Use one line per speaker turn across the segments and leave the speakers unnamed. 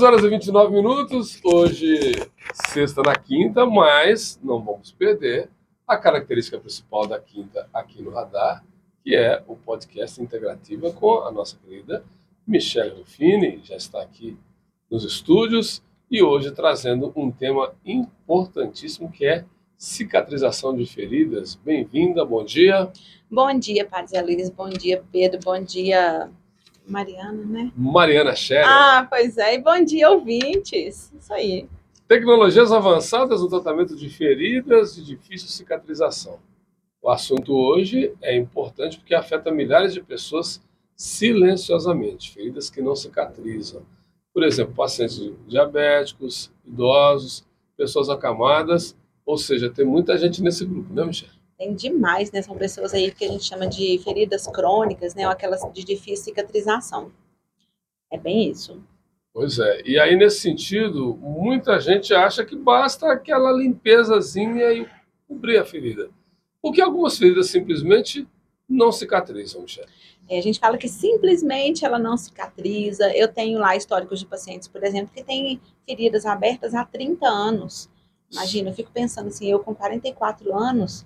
Horas e 29 minutos, hoje sexta na quinta, mas não vamos perder a característica principal da quinta aqui no Radar, que é o podcast Integrativa com a nossa querida Michele Ruffini, já está aqui nos estúdios e hoje trazendo um tema importantíssimo que é cicatrização de feridas. Bem-vinda, bom dia.
Bom dia, Padre Zé Luiz, bom dia, Pedro, bom dia, Mariana, né?
Mariana Scherer.
Pois é, e bom dia, ouvintes. Isso aí.
Tecnologias avançadas no tratamento de feridas de difícil cicatrização. O assunto hoje é importante porque afeta milhares de pessoas silenciosamente, feridas que não cicatrizam. Por exemplo, pacientes diabéticos, idosos, pessoas acamadas, ou seja, tem muita gente nesse grupo, né, Michele?
Tem demais, né? São pessoas aí que a gente chama de feridas crônicas, né? Ou aquelas de difícil cicatrização. É bem isso.
Pois é. E aí, nesse sentido, muita gente acha que basta aquela limpezazinha e cobrir a ferida. Porque algumas feridas simplesmente não cicatrizam, Michele.
A gente fala que simplesmente ela não cicatriza. Eu tenho lá históricos de pacientes, por exemplo, que têm feridas abertas há 30 anos. Imagina, eu fico pensando assim, eu com 44 anos,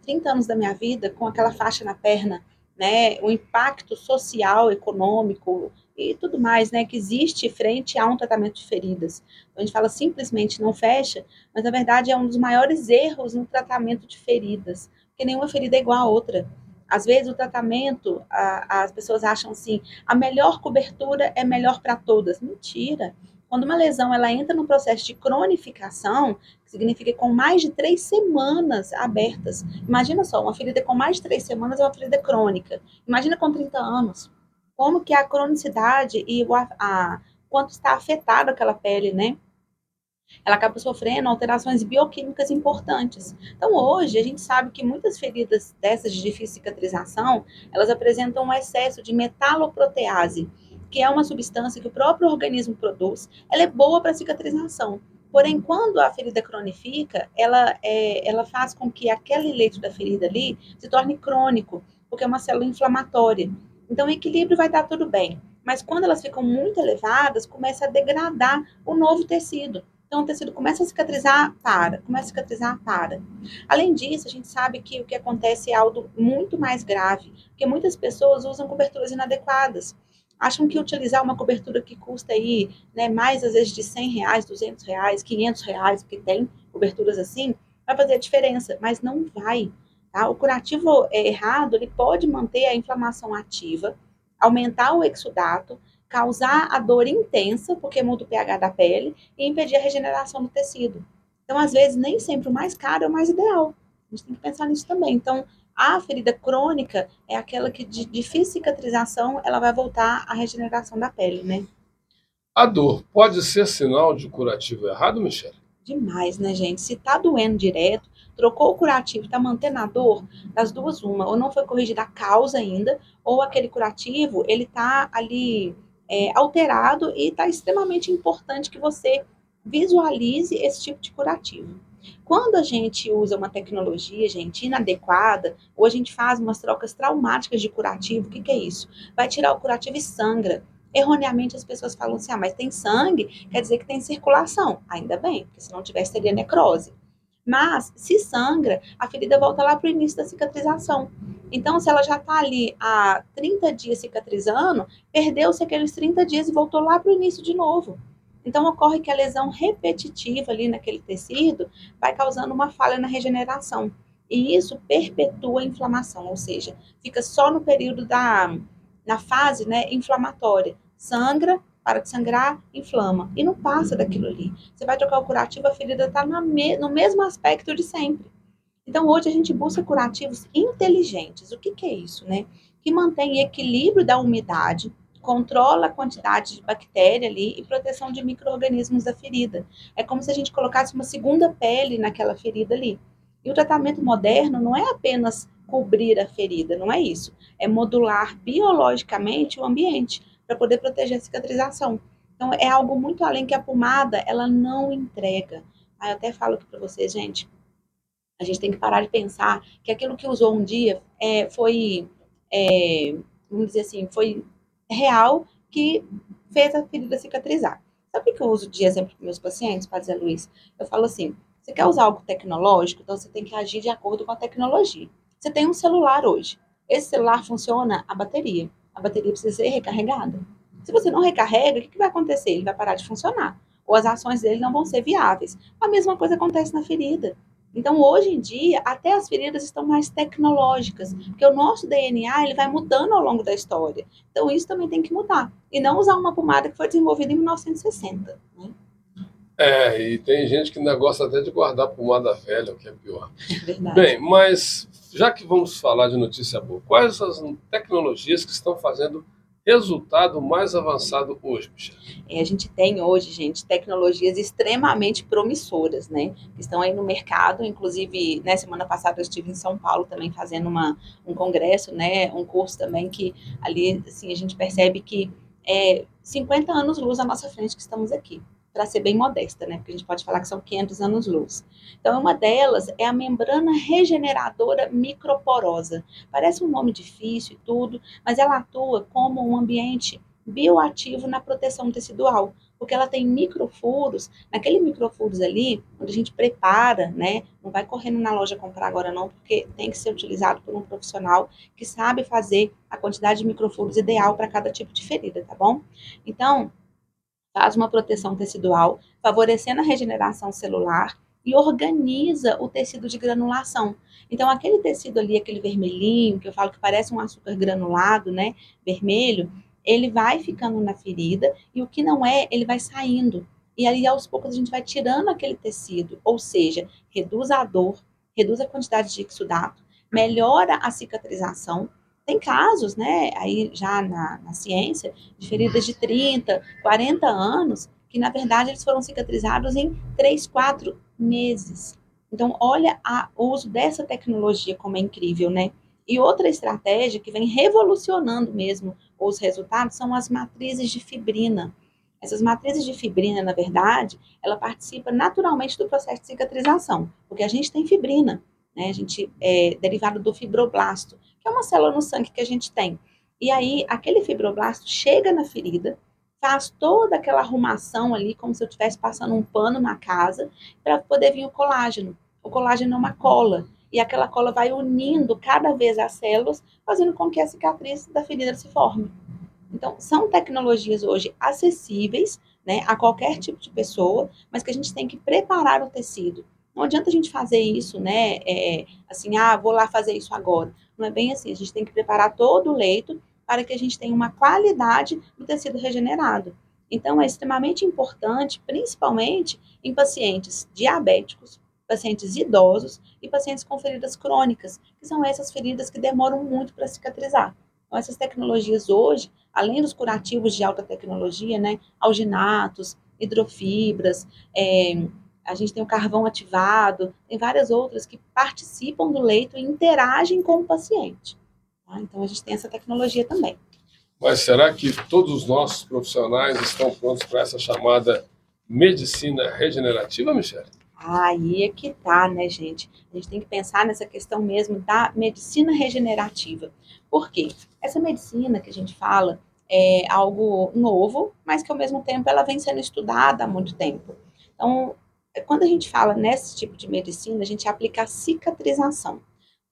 30 anos da minha vida com aquela faixa na perna, né? O impacto social, econômico e tudo mais, né? Que existe frente a um tratamento de feridas. A gente fala simplesmente não fecha, mas na verdade é um dos maiores erros no tratamento de feridas, porque nenhuma ferida é igual a outra. Às vezes o tratamento, as pessoas acham assim, a melhor cobertura é melhor para todas. Mentira. Quando uma lesão ela entra no processo de cronificação, que significa com mais de 3 semanas abertas. Imagina só, uma ferida com mais de 3 semanas é uma ferida crônica. Imagina com 30 anos. Como que a cronicidade e quanto está afetada aquela pele, né? Ela acaba sofrendo alterações bioquímicas importantes. Então, hoje, a gente sabe que muitas feridas dessas de difícil cicatrização, elas apresentam um excesso de metaloprotease, que é uma substância que o próprio organismo produz. Ela é boa para cicatrização. Porém, quando a ferida cronifica, ela faz com que aquele leito da ferida ali se torne crônico, porque é uma célula inflamatória. Então, o equilíbrio vai estar tudo bem. Mas quando elas ficam muito elevadas, começa a degradar o novo tecido. Então, o tecido começa a cicatrizar, para. Começa a cicatrizar, para. Além disso, a gente sabe que o que acontece é algo muito mais grave, porque muitas pessoas usam coberturas inadequadas. Acham que utilizar uma cobertura que custa aí, né, mais às vezes de R$ 100, R$ 200, R$ 500, porque tem coberturas assim, vai fazer a diferença, mas não vai. Tá? O curativo errado, ele pode manter a inflamação ativa, aumentar o exudato, causar a dor intensa, porque muda o pH da pele, e impedir a regeneração do tecido. Então, às vezes, nem sempre o mais caro é o mais ideal. A gente tem que pensar nisso também. Então, a ferida crônica é aquela que, de difícil cicatrização, ela vai voltar à regeneração da pele, né?
A dor pode ser sinal de curativo errado, Michele?
Demais, né, gente? Se tá doendo direto, trocou o curativo, tá mantendo a dor, das duas uma, ou não foi corrigida a causa ainda, ou aquele curativo, ele tá ali alterado e tá extremamente importante que você visualize esse tipo de curativo. Quando a gente usa uma tecnologia, gente, inadequada, ou a gente faz umas trocas traumáticas de curativo, o que é isso? Vai tirar o curativo e sangra. Erroneamente as pessoas falam assim, mas tem sangue, quer dizer que tem circulação. Ainda bem, porque se não tivesse teria necrose. Mas, se sangra, a ferida volta lá para o início da cicatrização. Então, se ela já está ali há 30 dias cicatrizando, perdeu-se aqueles 30 dias e voltou lá para o início de novo. Então, ocorre que a lesão repetitiva ali naquele tecido vai causando uma falha na regeneração. E isso perpetua a inflamação, ou seja, fica só no período na fase, né, inflamatória. Sangra, para de sangrar, inflama. E não passa daquilo ali. Você vai trocar o curativo, a ferida está no mesmo aspecto de sempre. Então, hoje a gente busca curativos inteligentes. O que é isso, né? Que mantém equilíbrio da umidade, controla a quantidade de bactéria ali e proteção de micro-organismos da ferida. É como se a gente colocasse uma segunda pele naquela ferida ali. E o tratamento moderno não é apenas cobrir a ferida, não é isso. É modular biologicamente o ambiente para poder proteger a cicatrização. Então, é algo muito além que a pomada, ela não entrega. Aí eu até falo aqui para vocês, gente, a gente tem que parar de pensar que aquilo que usou um dia vamos dizer assim, foi real que fez a ferida cicatrizar. Sabe o que eu uso de exemplo para meus pacientes, Padre Zé Luiz? Eu falo assim, você quer usar algo tecnológico, então você tem que agir de acordo com a tecnologia. Você tem um celular hoje. Esse celular funciona a bateria. A bateria precisa ser recarregada. Se você não recarrega, o que vai acontecer? Ele vai parar de funcionar. Ou as ações dele não vão ser viáveis. A mesma coisa acontece na ferida. Então, hoje em dia, até as feridas estão mais tecnológicas, porque o nosso DNA ele vai mudando ao longo da história. Então, isso também tem que mudar. E não usar uma pomada que foi desenvolvida em 1960. Né?
E tem gente que ainda gosta até de guardar pomada velha, o que é pior.
É verdade.
Bem, mas já que vamos falar de notícia boa, quais as tecnologias que estão fazendo resultado mais avançado hoje, Michel?
A gente tem hoje, gente, tecnologias extremamente promissoras, né? Que estão aí no mercado. Inclusive, na semana passada eu estive em São Paulo também fazendo um congresso, né? Um curso também que ali, assim, a gente percebe que 50 anos luz à nossa frente que estamos aqui. Para ser bem modesta, né? Porque a gente pode falar que são 500 anos luz. Então, uma delas é a membrana regeneradora microporosa. Parece um nome difícil e tudo, mas ela atua como um ambiente bioativo na proteção tecidual, porque ela tem microfuros, naquele microfuros ali, onde a gente prepara, né? Não vai correndo na loja comprar agora não, porque tem que ser utilizado por um profissional que sabe fazer a quantidade de microfuros ideal para cada tipo de ferida, tá bom? Então, faz uma proteção tecidual, favorecendo a regeneração celular e organiza o tecido de granulação. Então, aquele tecido ali, aquele vermelhinho, que eu falo que parece um açúcar granulado, né, vermelho, ele vai ficando na ferida e o que não é, ele vai saindo. E aí, aos poucos, a gente vai tirando aquele tecido, ou seja, reduz a dor, reduz a quantidade de exudato, melhora a cicatrização. Tem casos, né, aí já na ciência, de feridas de 30, 40 anos, que na verdade eles foram cicatrizados em 3, 4 meses. Então, olha o uso dessa tecnologia como é incrível, né? E outra estratégia que vem revolucionando mesmo os resultados são as matrizes de fibrina. Essas matrizes de fibrina, na verdade, ela participa naturalmente do processo de cicatrização, porque a gente tem fibrina, né? A gente é derivado do fibroblasto, que é uma célula no sangue que a gente tem. E aí, aquele fibroblasto chega na ferida, faz toda aquela arrumação ali, como se eu estivesse passando um pano na casa, para poder vir o colágeno. O colágeno é uma cola, e aquela cola vai unindo cada vez as células, fazendo com que a cicatriz da ferida se forme. Então, são tecnologias hoje acessíveis, né, a qualquer tipo de pessoa, mas que a gente tem que preparar o tecido. Não adianta a gente fazer isso, né, assim, vou lá fazer isso agora. Não é bem assim, a gente tem que preparar todo o leito para que a gente tenha uma qualidade do tecido regenerado. Então, é extremamente importante, principalmente em pacientes diabéticos, pacientes idosos e pacientes com feridas crônicas, que são essas feridas que demoram muito para cicatrizar. Então, essas tecnologias hoje, além dos curativos de alta tecnologia, né, alginatos, hidrofibras, a gente tem o carvão ativado, tem várias outras que participam do leito e interagem com o paciente. Tá? Então, a gente tem essa tecnologia também.
Mas será que todos os nossos profissionais estão prontos para essa chamada medicina regenerativa, Michele?
Aí é que tá, né, gente? A gente tem que pensar nessa questão mesmo da medicina regenerativa. Por quê? Essa medicina que a gente fala é algo novo, mas que ao mesmo tempo ela vem sendo estudada há muito tempo. Então, quando a gente fala nesse tipo de medicina, a gente aplica a cicatrização.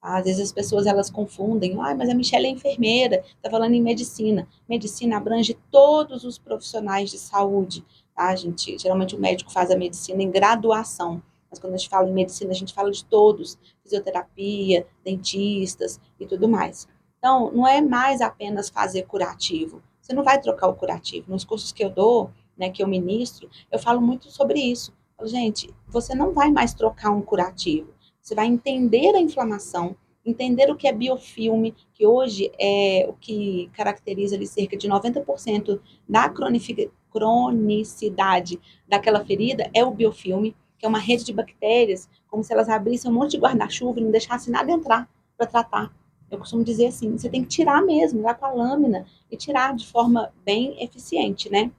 Tá? Às vezes as pessoas elas confundem, mas a Michelle é enfermeira, está falando em medicina. Medicina abrange todos os profissionais de saúde. Tá, gente? Geralmente o médico faz a medicina em graduação, mas quando a gente fala em medicina, a gente fala de todos, fisioterapia, dentistas e tudo mais. Então, não é mais apenas fazer curativo. Você não vai trocar o curativo. Nos cursos que eu dou, né, que eu ministro, eu falo muito sobre isso. Eu falo, gente, você não vai mais trocar um curativo. Você vai entender a inflamação, entender o que é biofilme, que hoje é o que caracteriza ali cerca de 90% da cronicidade daquela ferida, é o biofilme, que é uma rede de bactérias, como se elas abrissem um monte de guarda-chuva e não deixassem nada entrar para tratar. Eu costumo dizer assim, você tem que tirar mesmo, ir lá com a lâmina e tirar de forma bem eficiente, né?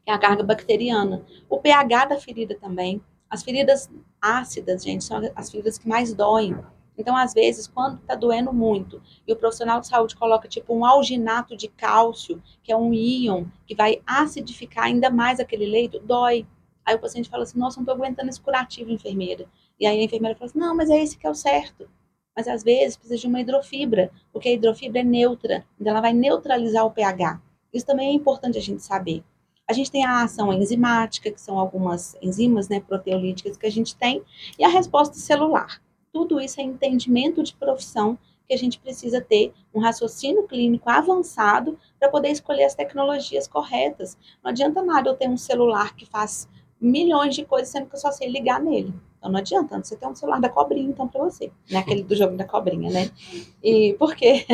Que é a carga bacteriana. O pH da ferida também. As feridas ácidas, gente, são as feridas que mais doem. Então, às vezes, quando está doendo muito e o profissional de saúde coloca tipo um alginato de cálcio, que é um íon que vai acidificar ainda mais aquele leito, dói. Aí o paciente fala assim, nossa, não estou aguentando esse curativo, enfermeira. E aí a enfermeira fala assim, não, mas é esse que é o certo. Mas às vezes precisa de uma hidrofibra, porque a hidrofibra é neutra, então ela vai neutralizar o pH. Isso também é importante a gente saber. A gente tem a ação enzimática, que são algumas enzimas, né, proteolíticas que a gente tem, e a resposta celular. Tudo isso é entendimento de profissão que a gente precisa ter um raciocínio clínico avançado para poder escolher as tecnologias corretas. Não adianta nada eu ter um celular que faz milhões de coisas, sendo que eu só sei ligar nele. Então não adianta, você ter um celular da cobrinha, então, para você, né? Aquele do jogo da cobrinha, né? E porque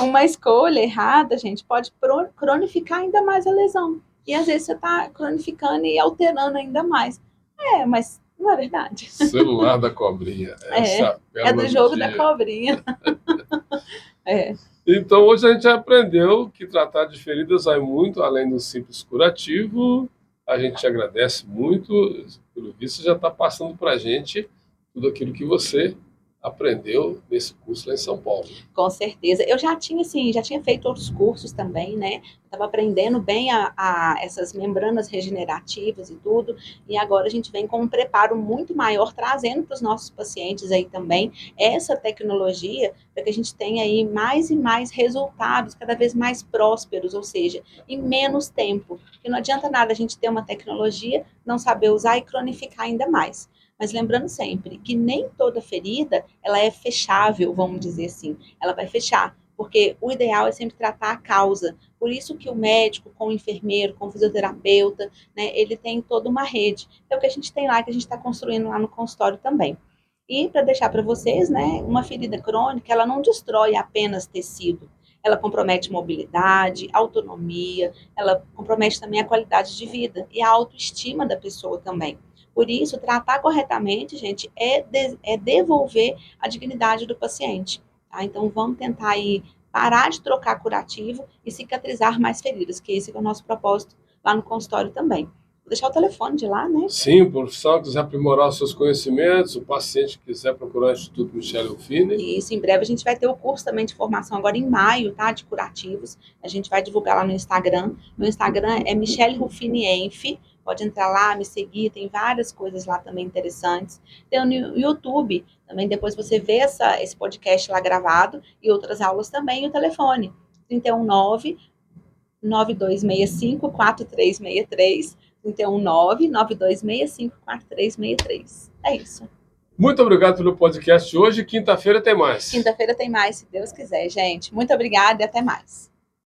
uma escolha errada, gente, pode cronificar ainda mais a lesão. E às vezes você está cronificando e alterando ainda mais. Mas não é verdade.
Celular da cobrinha. Essa
É do jogo da cobrinha.
Então, hoje a gente aprendeu que tratar de feridas vai muito além do simples curativo. A gente agradece muito. Pelo visto, já está passando para a gente tudo aquilo que você aprendeu nesse curso lá em São Paulo.
Com certeza. Eu já tinha, assim, já tinha feito outros cursos também, né? Estava aprendendo bem essas membranas regenerativas e tudo, e agora a gente vem com um preparo muito maior, trazendo para os nossos pacientes aí também essa tecnologia, para que a gente tenha aí mais e mais resultados, cada vez mais prósperos, ou seja, em menos tempo. Porque não adianta nada a gente ter uma tecnologia, não saber usar e cronificar ainda mais. Mas lembrando sempre que nem toda ferida ela é fechável, vamos dizer assim. Ela vai fechar, porque o ideal é sempre tratar a causa. Por isso que o médico, com o enfermeiro, com o fisioterapeuta, né, ele tem toda uma rede. É o que a gente tem lá, que a gente está construindo lá no consultório também. E para deixar para vocês, né, uma ferida crônica, ela não destrói apenas tecido. Ela compromete mobilidade, autonomia, ela compromete também a qualidade de vida e a autoestima da pessoa também. Por isso, tratar corretamente, gente, é devolver a dignidade do paciente. Tá? Então, vamos tentar aí parar de trocar curativo e cicatrizar mais feridas, que esse é o nosso propósito lá no consultório também. Vou deixar o telefone de lá, né?
Sim, o profissional quiser aprimorar os seus conhecimentos, o paciente quiser procurar o Instituto Michele Rufini.
Isso, em breve a gente vai ter o curso também de formação agora em maio, tá? De curativos. A gente vai divulgar lá no Instagram. Meu Instagram é Michele Rufini Enf. Pode entrar lá, me seguir, tem várias coisas lá também interessantes. Tem no YouTube, também depois você vê esse podcast lá gravado e outras aulas também, e o telefone, 319 9265 4363, 319 9265 4363. É isso.
Muito obrigado pelo podcast de hoje. Quinta-feira tem mais.
Quinta-feira tem mais, se Deus quiser, gente. Muito obrigada e até mais.